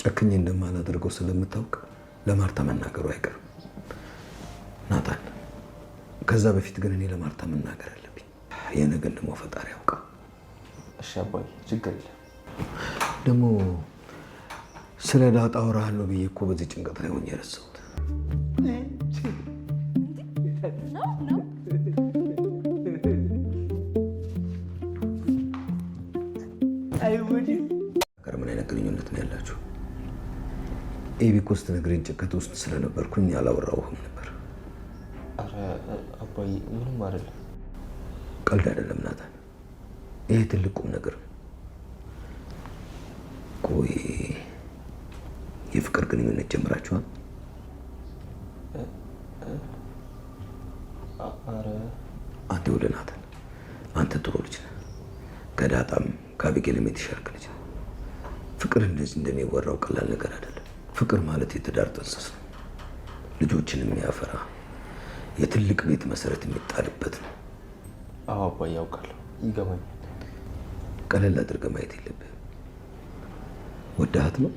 ጨክኜ እንደማላደርገው ስለምታውቅ ለማርታ መናገሩ አይቀርም። ናታን፣ ከዛ በፊት ግን እኔ ለማርታ መናገር አለብኝ። የነገን ደግሞ ፈጣሪ ያውቃል። እሺ አባዬ፣ ችግር የለም። ደግሞ ስለ ዳጣ አወራለሁ ብዬ እኮ በዚህ ጭንቀት ላይ ሆኜ ረሳሁት። ምን አይነት ግንኙነት ነው ያላችሁ? ኤቢ እኮ ስትነግረኝ ጭንቀት ውስጥ ስለነበርኩኝ አላወራሁህም ነበር። ኧረ አባዬ ምንም አይደለም። ቀልድ አይደለም ናታን፣ ይሄ ትልቅ ቁም ነገር ነው። ቆይ የፍቅር ግንኙነት ጀምራችኋል? ኧረ አንተ ወደ ናታን፣ አንተ ጥሩ ልጅ ነህ። ከዳጣም ከአቢጌልም የተሻልክ ልጅ ነህ። ፍቅር እንደዚህ እንደሚወራው ቀላል ነገር አይደለም። ፍቅር ማለት የትዳር ጥንስስ ነው። ልጆችን የሚያፈራ የትልቅ ቤት መሰረት የሚጣልበት ነው። አዎ አባዬ ያውቃለሁ፣ ይገባኛል። ቀለል አድርገህ ማየት የለብህም። ወዳሃት ነው?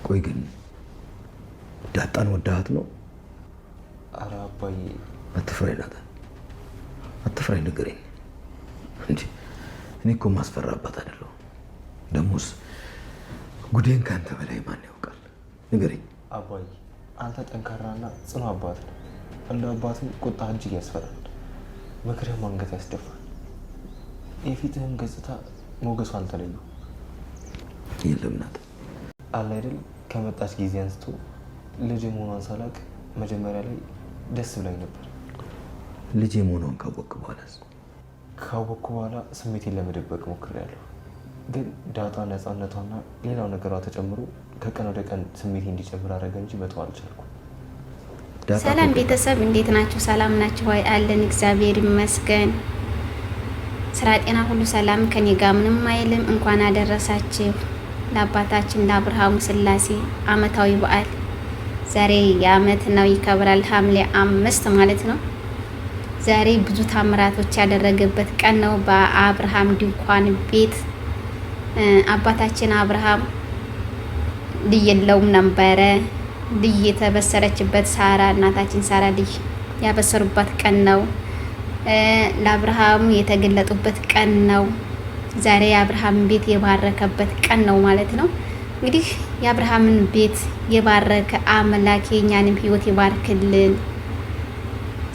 ቆይ ግን ዳጣን ወዳሃት ነው? ኧረ አባዬ አትፍራኝ ናታን፣ አትፍራኝ፣ ንገረኝ እንጂ እኔ እኮ ማስፈራባት አይደለሁም። ደሞስ ጉዴን ከአንተ በላይ ማን ያውቃል? ንገረኝ። አባዬ አንተ ጠንካራና ጽኑ አባት ነው። እንደ አባትም ቁጣ እጅግ ያስፈራል፣ ምክርህም አንገት ያስደፋል። የፊትህም ገጽታ ሞገሱ አልተለዩ። የለም ናታን፣ አለ አይደል ከመጣች ጊዜ አንስቶ ልጅ መሆኗን ሳላቅ መጀመሪያ ላይ ደስ ብላኝ ነበር። ልጅ መሆኗን ካወቅክ በኋላ ስሜቴን ለመደበቅ ሞክሬያለሁ። ግን ዳጣ ነፃነቷና ሌላው ነገሯ ተጨምሮ ከቀን ወደ ቀን ስሜቴ እንዲጨምር አደረገ እንጂ መተው አልቻልኩም። ሰላም ቤተሰብ፣ እንዴት ናችሁ? ሰላም ናችሁ ወይ? አለን እግዚአብሔር ይመስገን። ስራ ጤና ሁሉ ሰላም ከኔ ጋር ምንም አይልም። እንኳን አደረሳችሁ ለአባታችን ለአብርሃሙ ስላሴ አመታዊ በዓል። ዛሬ የአመት ነው ይከብራል፣ ሐምሌ 5 ማለት ነው። ዛሬ ብዙ ታምራቶች ያደረገበት ቀን ነው። በአብርሃም ድንኳን ቤት አባታችን አብርሃም ልጅ የለውም ነበረ። ልጅ የተበሰረችበት ሳራ እናታችን ሳራ ልጅ ያበሰሩበት ቀን ነው። ለአብርሃሙ የተገለጡበት ቀን ነው። ዛሬ የአብርሃምን ቤት የባረከበት ቀን ነው ማለት ነው። እንግዲህ የአብርሃምን ቤት የባረከ አምላክ የኛንም ህይወት ይባርክልን።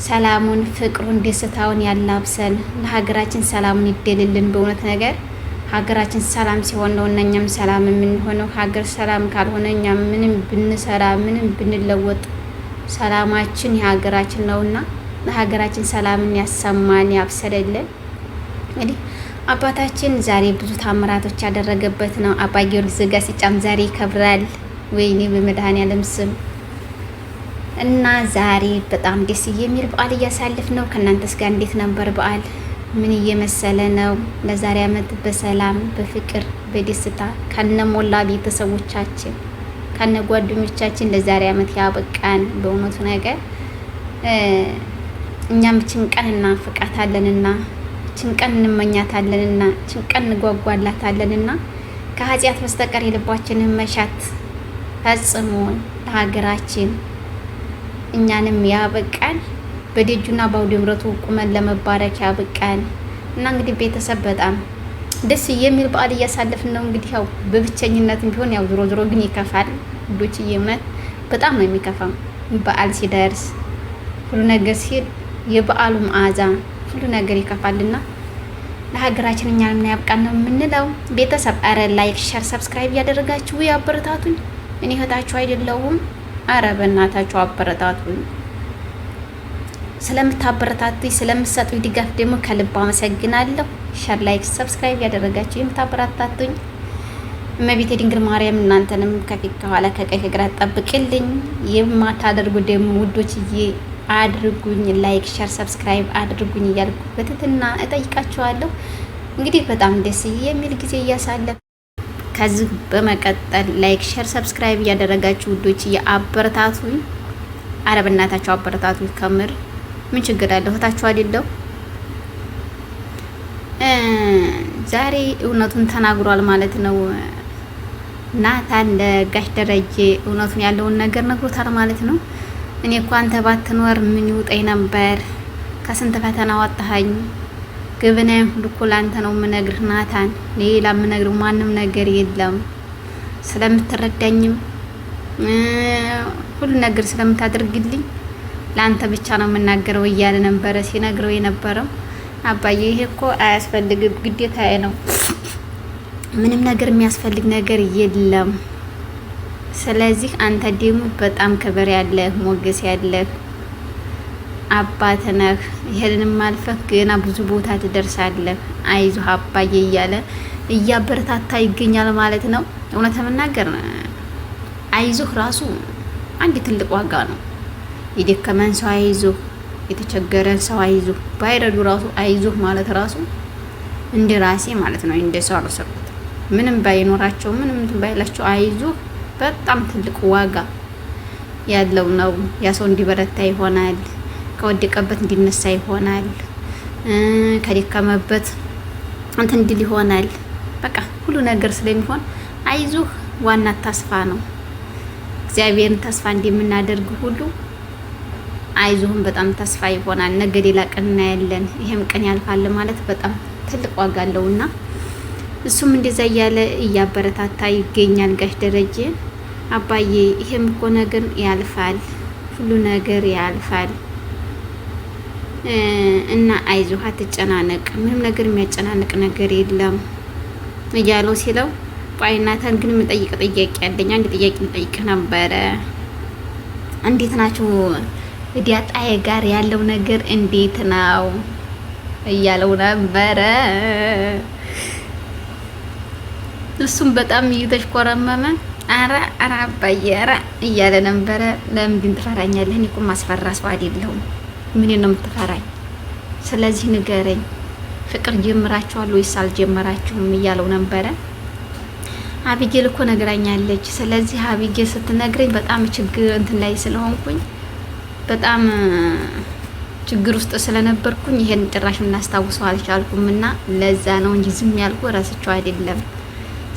ሰላሙን፣ ፍቅሩን፣ ደስታውን ያላብሰን። ለሀገራችን ሰላሙን ይደልልን። በእውነት ነገር ሀገራችን ሰላም ሲሆን ነው እኛም ሰላም የምንሆነው። ሀገር ሰላም ካልሆነ እኛ ምንም ብንሰራ ምንም ብንለወጥ ሰላማችን የሀገራችን ነውና ለሀገራችን ሰላምን ያሰማን ያብሰለልን። እንግዲህ አባታችን ዛሬ ብዙ ታምራቶች ያደረገበት ነው። አባ ጊዮርጊስ ዘጋስጫም ዛሬ ይከብራል። ወይኔ በመድኃኔዓለም ስም እና ዛሬ በጣም ደስ የሚል በዓል እያሳለፍ ነው። ከእናንተስ ጋር እንዴት ነበር በዓል? ምን እየመሰለ ነው? ለዛሬ አመት በሰላም በፍቅር በደስታ ከነሞላ ቤተሰቦቻችን ከነ ጓደኞቻችን ለዛሬ አመት ያበቃን። በእውነቱ ነገር እኛም ጭንቀን እናፍቃታለንና ጭንቀን እንመኛታለንና ጭንቀን እንጓጓላታለንና ከኃጢአት በስተቀር የልባችንን መሻት ፈጽሞን ለሀገራችን እኛንም ያበቃን በደጁና በአውደ ምሕረቱ ቁመን ለመባረክ ያበቃን እና እንግዲህ ቤተሰብ በጣም ደስ የሚል በዓል እያሳለፍን ነው። እንግዲህ ያው በብቸኝነትም ቢሆን ያው ዞሮ ዞሮ ግን ይከፋል ውዶች፣ እውነት በጣም ነው የሚከፋው። በዓል ሲደርስ ሁሉ ነገር ሲል የበዓሉ መዓዛ ሁሉ ነገር ይከፋልና ለሀገራችን እኛንም ያብቃን ነው የምንለው። ቤተሰብ አረ ላይክ፣ ሼር፣ ሰብስክራይብ ያደረጋችሁ ያበረታቱኝ። እኔ እህታችሁ አይደለሁም። አረ በእናታችሁ አበረታቱኝ። ስለምታበረታቱኝ ስለምትሰጡኝ ድጋፍ ደግሞ ከልብ አመሰግናለሁ። ሼር፣ ላይክ፣ ሰብስክራይብ ያደረጋችሁ የምታበረታቱኝ እመቤቴ ድንግል ማርያም እናንተንም ከፊት ከኋላ ከቀኝ ከግራ ጠብቅልኝ። የማታደርጉ ደግሞ ውዶችዬ አድርጉኝ። ላይክ፣ ሼር፣ ሰብስክራይብ አድርጉኝ እያልኩ በትህትና እጠይቃችኋለሁ። እንግዲህ በጣም ደስ የሚል ጊዜ እያሳለፍ ከዚህ በመቀጠል ላይክ፣ ሼር፣ ሰብስክራይብ እያደረጋችሁ ውዶችዬ አበረታቱኝ። አረ በእናታችሁ አበረታቱኝ። ከምር ምን ችግር አለው? እህታችሁ አይደለሁ? ዛሬ እውነቱን ተናግሯል ማለት ነው ናታን ለጋሽ ደረጀ እውነቱን ያለውን ነገር ነግሮታል ማለት ነው። እኔ እኮ አንተ ባትኖር ምን ይውጠኝ ነበር፣ ከስንት ፈተና ወጣኸኝ። ግብናዬን ሁሉ እኮ ላንተ ነው የምነግርህ ናታን፣ ሌላ የምነግርህ ማንም ነገር የለም። ስለምትረዳኝም ሁሉ ነገር ስለምታደርግልኝ ለአንተ ብቻ ነው የምናገረው እያለ ነበረ ሲነግረው የነበረው። አባዬ ይሄ እኮ አያስፈልግም፣ ግዴታዬ ነው። ምንም ነገር የሚያስፈልግ ነገር የለም። ስለዚህ አንተ ደግሞ በጣም ክብር ያለህ ሞገስ ያለህ አባት ነህ። ይሄንንም አልፈህ ገና ብዙ ቦታ ትደርሳለህ። አይዞህ አባዬ እያለ እያበረታታ ይገኛል ማለት ነው። እውነት ለመናገር አይዞህ ራሱ አንድ ትልቅ ዋጋ ነው። የደከመን ሰው አይዞህ፣ የተቸገረን ሰው አይዞህ፣ ባይረዱ ራሱ አይዞህ ማለት ራሱ እንደ ራሴ ማለት ነው እንደ ሰው አልሰሩት ምንም ባይኖራቸው ምንም ባይላቸው አይዞህ በጣም ትልቅ ዋጋ ያለው ነው። ያ ሰው እንዲበረታ ይሆናል፣ ከወደቀበት እንዲነሳ ይሆናል፣ ከደከመበት እንትን እንዲል ይሆናል። በቃ ሁሉ ነገር ስለሚሆን አይዞህ ዋና ተስፋ ነው። እግዚአብሔርን ተስፋ እንደምናደርግ ሁሉ አይዞህም በጣም ተስፋ ይሆናል። ነገ ሌላ ቀን እናያለን፣ ይሄም ቀን ያልፋል ማለት በጣም ትልቅ ዋጋ አለውና እሱም እንደዛ እያለ እያበረታታ ይገኛል ጋሽ ደረጀ። አባዬ ይሄም እኮ ነገር ያልፋል፣ ሁሉ ነገር ያልፋል እና አይዞህ አትጨናነቅ፣ ምንም ነገር የሚያጨናንቅ ነገር የለም እያለው ሲለው ቆይ ናታን ግን የምጠይቅ ጥያቄ አለኝ። አንድ ጥያቄ የምጠይቅህ ነበረ። እንዴት ናችሁ ዲያጣዬ ጋር ያለው ነገር እንዴት ነው እያለው ነበረ። እሱም በጣም እየተሽኮረመመ አረ አባዬ አረ እያለ ነበረ። ለምን ትፈራኛለህ? እኔ እኮ ማስፈራ ሰው አይደለሁም። ምን ነው የምትፈራኝ? ስለዚህ ንገረኝ፣ ፍቅር ጀምራችኋል ወይስ አልጀመራችሁም እያለው ነበረ። አቢጌል እኮ ነግራኛለች። ስለዚህ አቢጌል ስትነግረኝ በጣም ችግር እንትን ላይ ስለሆንኩኝ በጣም ችግር ውስጥ ስለነበርኩኝ ይሄን ጭራሽ እናስታውሰው አልቻልኩም እና ለዛ ነው እንጂ ዝም ያልኩ ረስቸው አይደለም።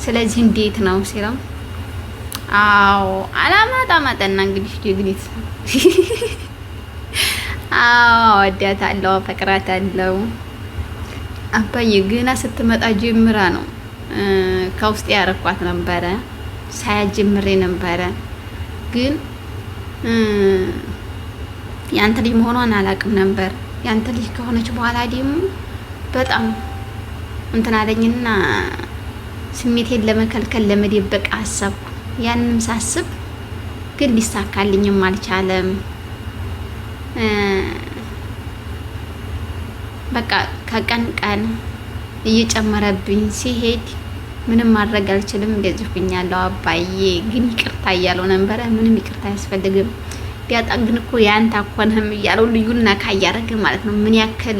ስለዚህ እንዴት ነው ሲለው አዎ አላማጣማጠና እንግዲህ ጀግኒት አዎ ወዳታለሁ፣ አፈቅራታለሁ። አባዬ ገና ስትመጣ ጀምራ ነው ከውስጥ ያረኳት ነበረ፣ ሳያጀምሬ ነበረ። ግን ያንተ ልጅ መሆኗን አላውቅም ነበር። ያንተ ልጅ ከሆነች በኋላ ደግሞ በጣም እንትን አለኝና ስሜቴን ለመከልከል ለመደበቅ አሰብኩ። ያንንም ሳስብ ግን ሊሳካልኝም አልቻለም። በቃ ከቀን ቀን እየጨመረብኝ ሲሄድ ምንም ማድረግ አልችልም። እንደዚህ ሁኛለሁ አባዬ ግን ይቅርታ እያለው ነበረ። ምንም ይቅርታ አያስፈልግም ቢያጣ ግን እኮ ያንተ አኮንህም እያለው ልዩና ካያረግ ማለት ነው። ምን ያክል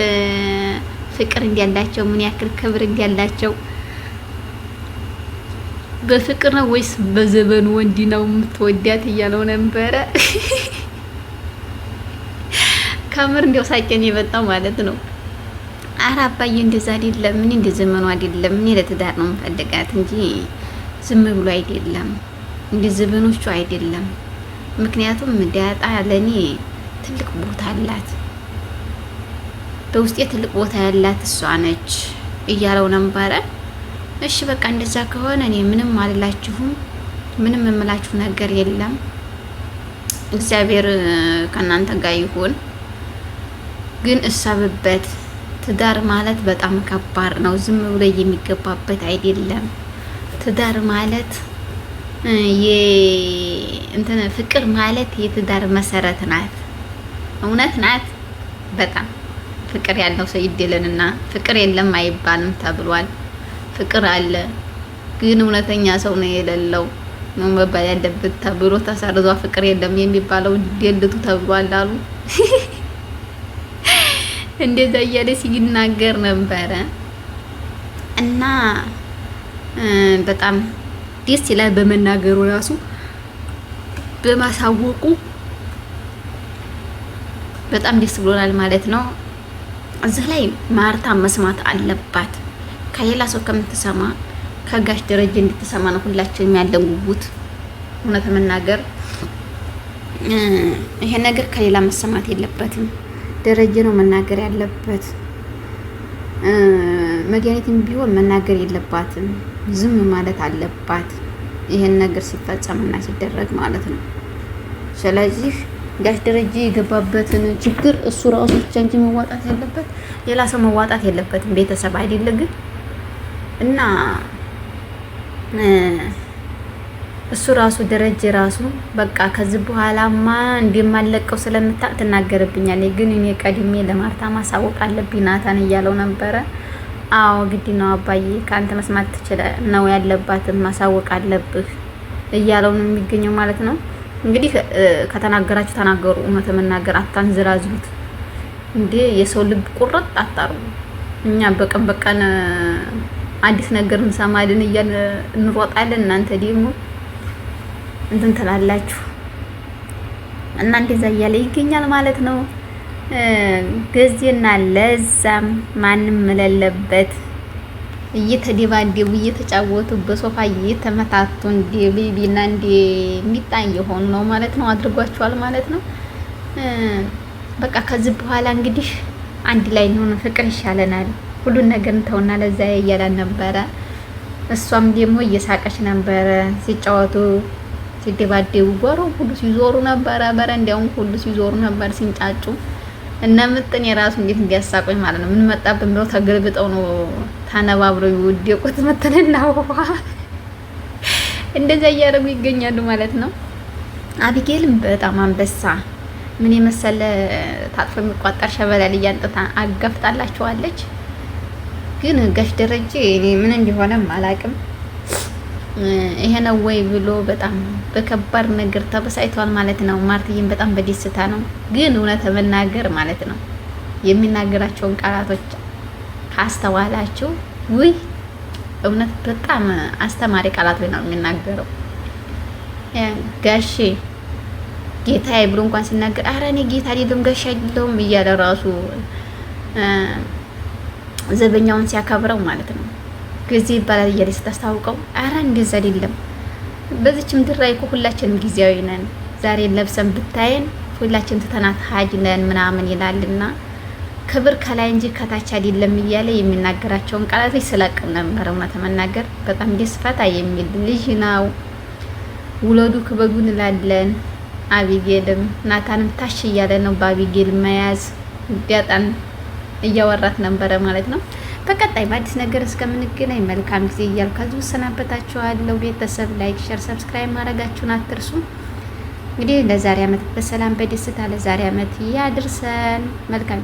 ፍቅር እንዲያላቸው፣ ምን ያክል ክብር እንዲያላቸው። በፍቅር ነው ወይስ በዘበኑ ወንዲ ነው የምትወዳት እያለው ነበረ። ከምር እንዲያው ሳቄን የመጣው ማለት ነው። ኧረ አባዬ እንደዛ አይደለም፣ ምን እንደ ዘመኑ አይደለም። እኔ ለትዳር ነው የምፈልጋት እንጂ ዝም ብሎ አይደለም፣ እንደ ዘመኖቹ አይደለም። ምክንያቱም ዳጣ ለኔ ትልቅ ቦታ አላት፣ በውስጤ ትልቅ ቦታ ያላት እሷ ነች እያለው ነበረ። እሺ በቃ እንደዛ ከሆነ እኔ ምንም አልላችሁም፣ ምንም የምላችሁ ነገር የለም። እግዚአብሔር ከእናንተ ጋር ይሁን። ግን እሰብበት። ትዳር ማለት በጣም ከባድ ነው። ዝም ብሎ የሚገባበት አይደለም። ትዳር ማለት እንትን ፍቅር ማለት የትዳር መሰረት ናት። እውነት ናት። በጣም ፍቅር ያለው ሰው ይደለንና ፍቅር የለም አይባልም ተብሏል። ፍቅር አለ፣ ግን እውነተኛ ሰው ነው የሌለው ነው መባል ያለበት ተብሎ ተሰርዟ። ፍቅር የለም የሚባለው ደልቱ ተብሏል አሉ። እንደዛ እያለ ሲናገር ነበረ እና በጣም ደስ ይላል በመናገሩ ራሱ በማሳወቁ በጣም ደስ ብሎናል ማለት ነው። እዚህ ላይ ማርታ መስማት አለባት። ከሌላ ሰው ከምትሰማ ከጋሽ ደረጀ እንድትሰማ ነው ሁላችንም ያለን ጉጉት። እውነት መናገር ይሄ ነገር ከሌላ መሰማት የለበትም። ደረጀ ነው መናገር ያለበት። መድኃኒትም ቢሆን መናገር የለባትም፣ ዝም ማለት አለባት። ይሄን ነገር ሲፈጸምና ሲደረግ ማለት ነው። ስለዚህ ጋሽ ደረጀ የገባበትን ችግር እሱ ራሱ ብቻ እንጂ መዋጣት ያለበት ሌላ ሰው መዋጣት የለበትም። ቤተሰብ አይደለ ግን እና እሱ ራሱ ደረጀ ራሱ በቃ ከዚህ በኋላማ እንደማለቀው ስለምታውቅ ትናገርብኛለች፣ ግን እኔ ቀድሜ ለማርታ ማሳወቅ አለብኝ ናታን እያለው ነበረ። አዎ ግድ ነው አባዬ፣ ከአንተ መስማት ትችላለህ ነው ያለባትም ማሳወቅ አለብህ እያለው ነው የሚገኘው ማለት ነው። እንግዲህ ከተናገራችሁ ተናገሩ። እውነት መናገር አታንዝራዝሩት እንዴ! የሰው ልብ ቁርጥ አታርጉ። እኛ በቀን አዲስ ነገር እንሰማለን እያልን እንሮጣለን። እናንተ ደግሞ እንትን ትላላችሁ እና እንደዛ እያለ ይገኛል ማለት ነው። ገዜና ለዛም ማንም መለለበት እየተደባደቡ እየተጫወቱ በሶፋ እየተመታቱ እንደ ቤቢና እንደ ሚጣ እየሆኑ ነው ማለት ነው። አድርጓቸዋል ማለት ነው። በቃ ከዚህ በኋላ እንግዲህ አንድ ላይ ነው፣ ፍቅር ይሻለናል፣ ሁሉን ነገር እንተውና ለዛ እያላን ነበረ። እሷም ደግሞ እየሳቀች ነበረ። ሲጫወቱ ሲደባደቡ ጓሮ ሁሉ ሲዞሩ ነበረ። በረንዳውም ሁሉ ሲዞሩ ነበር ሲንጫጩ። እና ምጥን የራሱ እንዴት እንዲያሳቆኝ ማለት ነው። ምን መጣብን ብለው ተገልብጠው ነው ታነባብረው ይወደቁት መተልና እንደዛ እያደረጉ ይገኛሉ ማለት ነው። አቢጌልም በጣም አንበሳ ምን የመሰለ ታጥፎ የሚቋጠር ሸበላል እያንጥታ አጋፍጣላቸዋለች። ግን ጋሽ ደረጀ እኔ ምን እንደሆነም አላውቅም። ይሄ ነው ወይ ብሎ በጣም በከባድ ነገር ተበሳይቷል ማለት ነው። ማርትዬም በጣም በደስታ ነው። ግን እውነት መናገር ማለት ነው የሚናገራቸውን ቃላቶች ካስተዋላችሁ ውይ እውነት በጣም አስተማሪ ቃላቶች ነው የሚናገረው። ጋሼ ጌታዬ ብሎ እንኳን ሲናገር ኧረ እኔ ጌታ አይደለም ጋሼ አይደለም እያለ ራሱ ዘበኛውን ሲያከብረው ማለት ነው። ጊዜ ይባላል እያለ ስታስታውቀው ኧረ እንደዛ አይደለም፣ በዚች ምድር ላይ እኮ ሁላችንም ጊዜያዊ ነን፣ ዛሬ ለብሰን ብታየን ሁላችን ትተናት ሀጅ ነን ምናምን ይላልና ክብር ከላይ እንጂ ከታች አይደለም እያለ የሚናገራቸውን ቃላቶች ስለቅም ነበር። እውነት መናገር በጣም ደስ ፈታ የሚል ልጅ ነው። ውለዱ ክበዱ እንላለን። አቢጌልም ናታንም ታሽ እያለ ነው በአቢጌል መያዝ ቢያጣን እያወራት ነበረ ማለት ነው። በቀጣይ በአዲስ ነገር እስከምንገናኝ መልካም ጊዜ እያልኩ ከዚህ ሰናበታችኋለሁ። ቤተሰብ ላይክ፣ ሼር፣ ሰብስክራይብ ማድረጋችሁን አትርሱ። እንግዲህ ለዛሬ አመት በሰላም በደስታ ለዛሬ አመት ያድርሰን። መልካም